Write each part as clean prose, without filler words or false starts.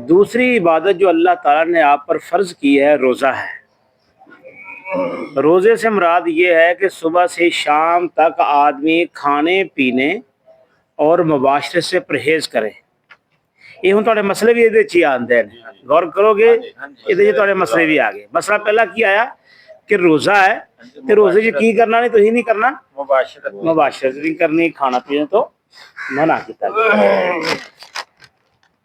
دوسری عبادت جو اللہ تعالیٰ نے آپ پر فرض کی ہے روزہ ہے۔ روزے سے مراد یہ ہے کہ صبح سے شام تک آدمی کھانے پینے اور مباشرت سے پرہیز کرے۔ یہ ہوں تھوڑے مسئلے بھی یہ آتے ہیں، غور کرو گے یہ تھوڑے مسئلے بھی آ گئے۔ مسئلہ پہلا کیا آیا کہ روزہ ہے تو روزے جی کی کرنا نہیں تو ہی نہیں کرنا، مباشرت نہیں کرنی، کھانا پینا تو منع کیتا گیا۔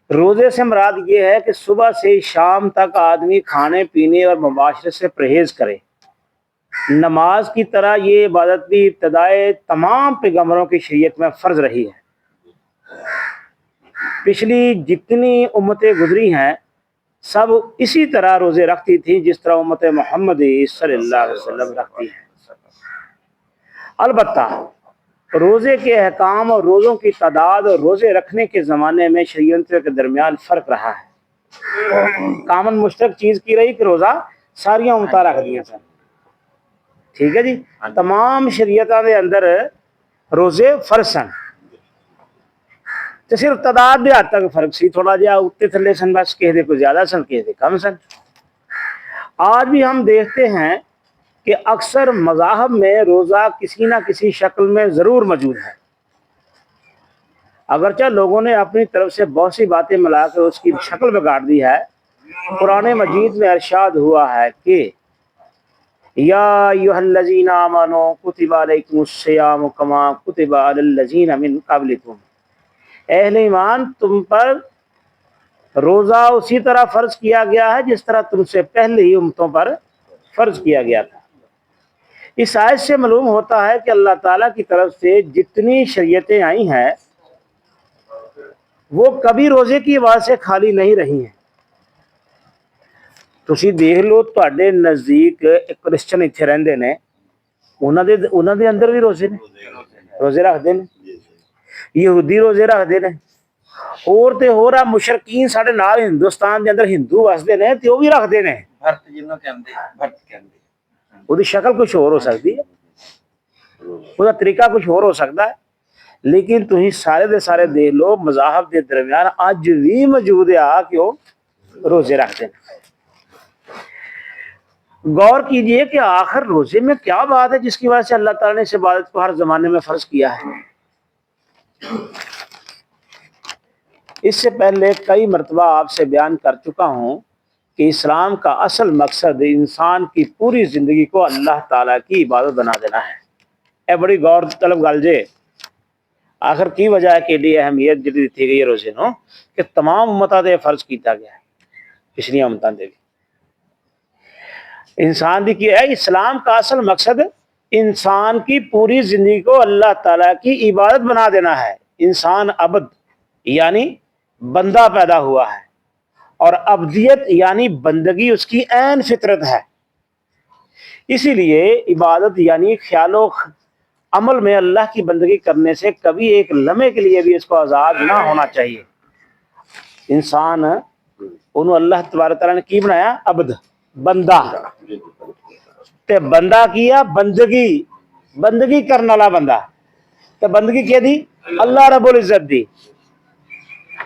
روزے سے مراد یہ ہے کہ صبح سے شام تک آدمی کھانے پینے اور مباشرت سے پرہیز کرے۔ نماز کی طرح یہ عبادت بھی ابتدائے تمام پیغمبروں کی شریعت میں فرض رہی ہے۔ پچھلی جتنی امتیں گزری ہیں سب اسی طرح روزے رکھتی تھیں جس طرح امت محمد صلی اللہ علیہ وسلم رکھتی ہیں۔ البتہ روزے کے احکام اور روزوں کی تعداد اور روزے رکھنے کے زمانے میں شریعتوں کے درمیان فرق رہا ہے۔ کامن مشترک چیز کی رہی کہ روزہ ساریاں امتیں رکھ دیا سن، ٹھیک ہے جی، تمام شریعتوں کے اندر روزے فرض سن، تو صرف تعداد دے حد تک فرق سی، تھوڑا جہا اتنے تھلے سن، بس کسی دے کوئی زیادہ سن کسی دے کم سن۔ آج بھی ہم دیکھتے ہیں کہ اکثر مذاہب میں روزہ کسی نہ کسی شکل میں ضرور موجود ہے، اگرچہ لوگوں نے اپنی طرف سے بہت سی باتیں ملا کر اس کی شکل بگاڑ دی ہے۔ قرآن مجید میں ارشاد ہوا ہے کہ یا ایھا الذین آمنوا کتب علیکم الصیام کما کتب علی الذین من قبلکم، اہل ایمان تم پر روزہ اسی طرح فرض کیا گیا ہے جس طرح تم سے پہلے ہی امتوں پر فرض کیا گیا تھا۔ اس آیت سے معلوم ہوتا ہے کہ اللہ تعالیٰ کی طرف سے جتنی شریعتیں آئی ہیں وہ کبھی روزے کی آواز سے خالی نہیں رہی ہیں۔ تسی دیکھ لو تواڈے نزدیک ایک کرسچن اتنے رہندے نے، انہاں دے اندر بھی روزے نے، روزے رکھتے ہیں، یہودی روزے رکھتے ہیں، اور تے ہور مشرکین ساڈے نال ہندوستان دے اندر ہندو وسدے نے تے وہ بھی رکھتے ہیں۔ وہ دی شکل کچھ اور ہو سکتی ہے، وہ دا طریقہ کچھ اور ہو سکتا ہے، لیکن تھی سارے دے سارے دیکھ لو مذاہب دے درمیان اج بھی موجود ہے کہ وہ روزے رکھتے ہیں۔ غور کیجئے کہ آخر روزے میں کیا بات ہے جس کی وجہ سے اللہ تعالیٰ نے اس عبادت کو ہر زمانے میں فرض کیا ہے۔ اس سے پہلے کئی مرتبہ آپ سے بیان کر چکا ہوں کہ اسلام کا اصل مقصد انسان کی پوری زندگی کو اللہ تعالیٰ کی عبادت بنا دینا ہے۔ اے بڑی غور طلب گل جے، آخر کی وجہ ہے کہ ایڈی اہمیت جڑی دتی گئی ہے روزے نو کہ تمام امتاں تے فرض کیتا گیا ہے، پچھلی امتاں تے بھی۔ انسان دی کی ہے اسلام کا اصل مقصد انسان کی پوری زندگی کو اللہ تعالیٰ کی عبادت بنا دینا ہے۔ انسان عبد یعنی بندہ پیدا ہوا ہے، اور عبدیت یعنی بندگی اس کی عین فطرت ہے۔ اسی لیے عبادت یعنی خیال و عمل میں اللہ کی بندگی کرنے سے کبھی ایک لمحے کے لیے بھی اس کو آزاد نہ ہونا چاہیے۔ انسان انہوں اللہ تبارک تعالیٰ نے کی بنایا عبد، بندہ، تے بندہ کیا بندگی، بندگی کرنے والا بندہ، تے بندگی کیا دی اللہ رب العزت دی،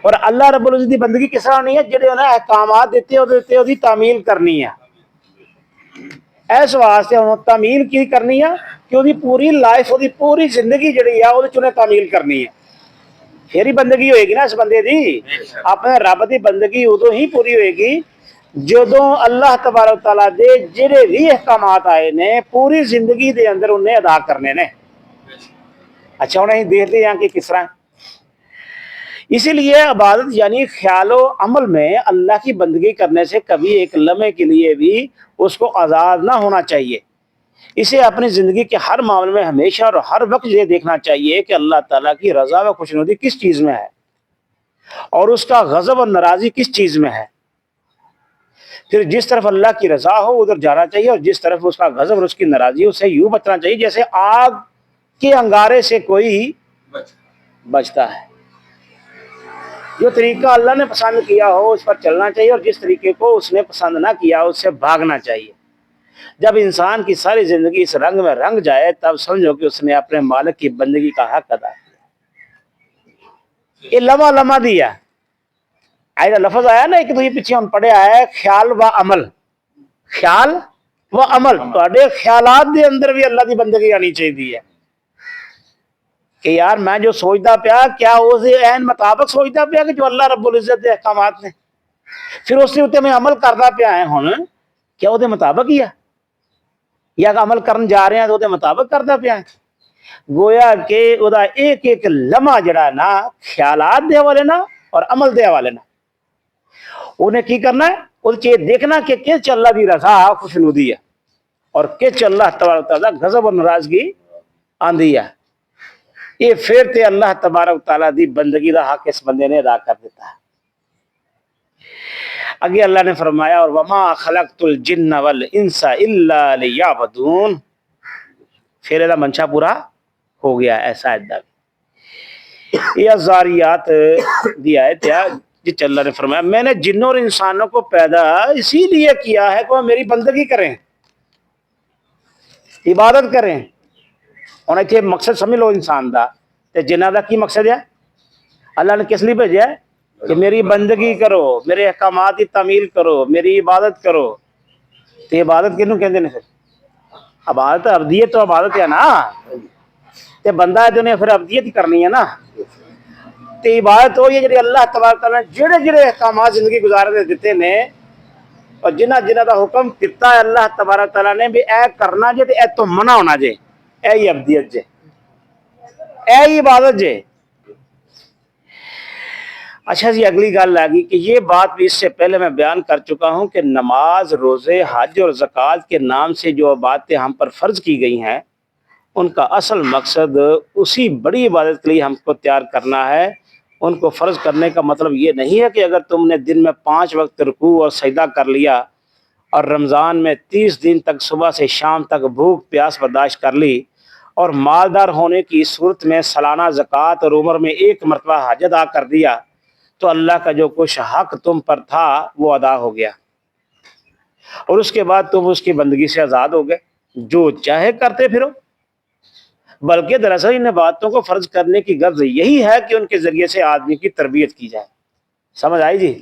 اور اللہ رب العزت دی بندگی کس طرح نہیں ہے جڑے انہیں احکامات دیتے ہیں وہ تعمیل کرنی ہے۔ اس واسطے انہوں تعمیل کی کرنی ہے کہ وہ پوری لائف، وہ پوری زندگی جڑی ہے وہ تعمیل کرنی ہے، پھر ہی بندگی ہوئے گی نا اس بندے دی۔ اپنے رب دی بندگی ادو ہی پوری ہوئے گی جدوں اللہ تبارک تعالیٰ دے جڑے بھی احکامات آئے نے پوری زندگی دے اندر انہیں ادا کرنے نے۔ اچھا انہیں دیکھتے ہیں کہ کس طرح۔ اسی لیے عبادت یعنی خیال و عمل میں اللہ کی بندگی کرنے سے کبھی ایک لمحے کے لیے بھی اس کو آزاد نہ ہونا چاہیے۔ اسے اپنی زندگی کے ہر معاملے میں ہمیشہ اور ہر وقت یہ دیکھنا چاہیے کہ اللہ تعالیٰ کی رضا و خوشنودی کس چیز میں ہے اور اس کا غضب اور ناراضی کس چیز میں ہے۔ پھر جس طرف اللہ کی رضا ہو ادھر جانا چاہیے، اور جس طرف اس کا غضب اور اس کی ناراضی اسے یوں بچنا چاہیے جیسے آگ کے انگارے سے کوئی بچتا ہے۔ جو طریقہ اللہ نے پسند کیا ہو اس پر چلنا چاہیے، اور جس طریقے کو اس نے پسند نہ کیا اس سے بھاگنا چاہیے۔ جب انسان کی ساری زندگی اس رنگ میں رنگ جائے تب سمجھو کہ اس نے اپنے مالک کی بندگی کا حق ادا کیا۔ یہ لمحہ لمحہ دیا، آئے لفظ آیا نا ایک تو یہ پیچھے ہم پڑھے آیا ہے خیال و عمل، خیال و عمل تواڈے خیالات دے اندر بھی اللہ دی بندگی آنی چاہیے کہ یار میں جو سوچتا پیا کیا اس عین مطابق سوچتا پیا کہ جو اللہ رب العزت دے احکامات نے، پھر اس کے اوپر میں عمل کرتا پیا ہے ہن کیا وہ مطابق ہی ہے یا عمل کرن جا رہے ہیں تو وہ مطابق کرتا پیا ہے؟ گویا کہ وہ ایک ایک لمحہ جڑا ہے نا خیالات دے حوالے نا اور عمل دے حوالے نا انہیں کی کرنا ہے، وہ چیز دیکھنا کہ کس اللہ دی رضا خوشنودی ہے اور کس اللہ تبارک تعالیٰ غضب اور ناراضگی آندی ہے، یہ پھر تے اللہ تبارک تعالیٰ دی بندگی دا حق اس بندے نے ادا کر دیتا ہے۔ آگے اللہ نے فرمایا اور وما خلقت الجن والانس الا لیعبدون، پھر یہ منشا پورا ہو گیا ایسا ادعا۔ یہ زاریات دی آیت ہے جس اللہ نے فرمایا میں نے جنوں اور انسانوں کو پیدا اسی لیے کیا ہے کہ وہ میری بندگی کریں، عبادت کریں۔ اور ایتھے مقصد سمجھ لو انسان دا تے جنہ دا کی مقصد ہے؟ اللہ نے کس لیے بھیجا ہے کہ میری بندگی کرو، میرے احکامات کی تعمیل کرو، میری عبادت کرو۔ تے عبادت کنوں کہندے نے؟ پھر عبادت عبدیت تو عبادت ہے نا، تے بندہ ہے تو نے پھر عبدیت ہی کرنی ہے نا۔ تے عبادت ہوئی ہے جڑی اللہ تبارک تعالیٰ نے جڑے جڑے احکامات زندگی گزارنے دیتے نے اور جنہ جنہ دا حکم دیتا ہے اللہ تبارک تعالیٰ نے بھی اے کرنا جے تے اے تو منع ہونا جے، اے ہی عبدیت جے، اے ہی عبادت جے۔ اچھا جی اگلی گل آ گئی کہ یہ بات بھی اس سے پہلے میں بیان کر چکا ہوں کہ نماز، روزے، حج اور زکوٰۃ کے نام سے جو باتیں ہم پر فرض کی گئی ہیں ان کا اصل مقصد اسی بڑی عبادت کے لیے ہم کو تیار کرنا ہے۔ ان کو فرض کرنے کا مطلب یہ نہیں ہے کہ اگر تم نے دن میں 5 وقت رکوع اور سجدہ کر لیا اور رمضان میں 30 دن تک صبح سے شام تک بھوک پیاس برداشت کر لی اور مالدار ہونے کی صورت میں سالانہ زکوٰۃ اور عمر میں 1 مرتبہ حج ادا کر دیا تو اللہ کا جو کچھ حق تم پر تھا وہ ادا ہو گیا اور اس کے بعد تم اس کی بندگی سے آزاد ہو گئے، جو چاہے کرتے پھرو۔ بلکہ دراصل ان باتوں کو فرض کرنے کی غرض یہی ہے کہ ان کے ذریعے سے آدمی کی تربیت کی جائے۔ سمجھ آئی جی؟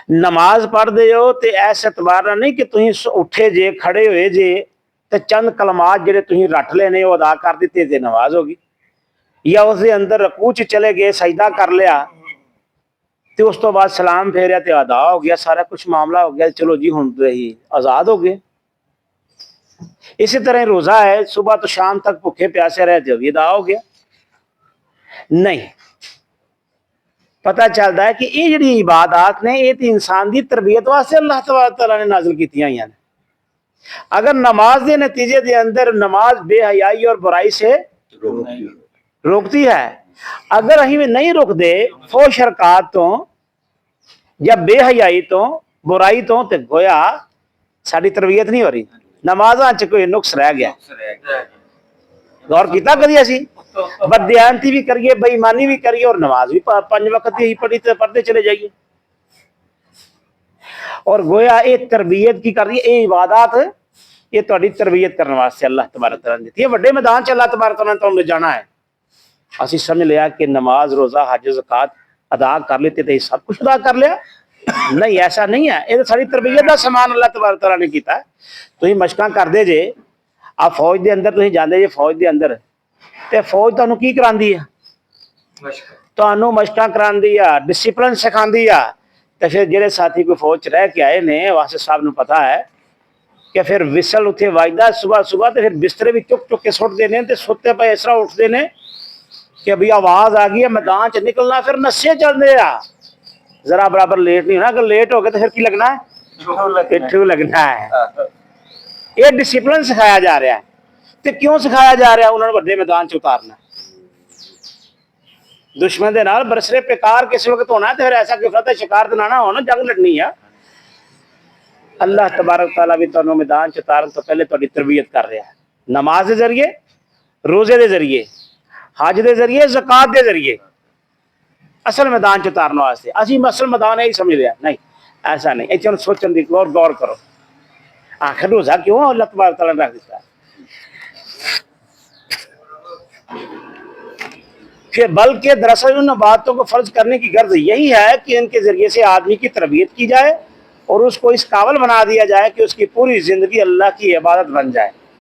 نماز پڑھ دے ہو تے ایسے اعتبار نہیں کہ تھی اٹھے جے کھڑے ہوئے جے تے چند کلمات جڑے تھی رٹ لینے وہ ادا کر دیتے تے نماز ہوگی، یا اس دے اندر رکوع چ چلے گئے سجدہ کر لیا تے اس تو بعد سلام پھیریا تے ادا ہو گیا، سارا کچھ معاملہ ہو گیا، چلو جی ہن تے ہی آزاد ہو گئے۔ اسی طرح روزہ ہے، صبح تو شام تک بھوکے پیاسے رہے جو بھی ادا ہو گیا۔ نہیں، پتہ چلتا ہے کہ یہ جڑی عبادات نے یہ انسان دی تربیت واسطے اللہ تبارک تعالیٰ نے نازل کیتیاں ہیں۔ اگر نماز دے نتیجے دے اندر نماز بے حیائی اور برائی سے روکتی ہے، اگر ہی نہیں روک دے فحش حرکات تو یا بے حیائی تو برائی تو گویا ساری تربیت نہیں ہو رہی، نمازاں چ کوئی نقص رہ گیا۔ غور کیتا کدی اسی بددیانتی بھی کریے، بے ایمانی بھی کریے اور نماز بھی 5 وقت ہی پڑھتے چلے جائیے، اور گویا یہ تربیت کی کر رہی ہے، یہ عبادات یہ تہاڈی تربیت کرنے واسطے اللہ تبارک تعالیٰ نے دیتی ہے۔ بڑے میدان چ اللہ تبارک تعالیٰ نے تمہیں جانا ہے۔ اسی سمجھ لیا کہ نماز، روزہ، حج، زکوٰۃ ادا کر لیتے تھے سب کچھ ادا کر لیا، نہیں ایسا نہیں ہے، یہ ساری تربیت کا سامان اللہ تبارک تعالیٰ نے کیتا ہے۔ تھی مشقاں کر دے جے، آپ فوج دے اندر تھی جاندے جے فوج دے اندر تے فوج تانوں کی کراندی ہے؟ تانوں مشقاں کراندی ہے، ڈسپلن سکھاندی ہے۔ تے پھر جڑے ساتھی کوئی فوج چ رہ کے آئے نے واسطے صاحب نوں پتہ ہے کہ پھر وسل اتنے وجدا صبح صبح تے پھر بسترے بھی چک چک کے سٹ دینے تے ستے پے اس طرح اٹھتے ہیں کہ ابھی آواز آ گئی ہے میدان چ نکلنا، پھر نسے چلتے آ، ذرا برابر لیٹ نہیں ہونا، اگر لیٹ ہو گئے تو پھر کی لگنا ہے؟ پٹھو لگنا ہے۔ یہ ڈسپلن سکھایا جا رہا ہے۔ تو کیوں سکھایا جا رہا ہے؟ انہوں نے بڑے میدان چ اتارنا، دشمن دے نال برسرے پیکار کس وقت ہونا ہے، تو پھر ایسا کہ فتح شکار دلانا ہونا، جنگ لڑنی ہے۔ اللہ تبارک تعالیٰ بھی تمہیں میدان چ اتارن تو پہلے تہاڈی تربیت کر رہا ہے، نماز دے ذریعے، روزے دے ذریعے، حج دے ذریعے، زکوٰۃ دے ذریعے، اصل میدان چ اتارنے واسطے۔ اسی اصل میدان یہی سمجھ لیا، نہیں ایسا نہیں، ایتھے سوچن دی غور کرو، آخر روزہ کیوں اللہ تبارک تعالیٰ نے رکھ دیتا ہے؟ پھر بلکہ دراصل ان باتوں کو فرض کرنے کی غرض یہی ہے کہ ان کے ذریعے سے آدمی کی تربیت کی جائے اور اس کو اس قابل بنا دیا جائے کہ اس کی پوری زندگی اللہ کی عبادت بن جائے۔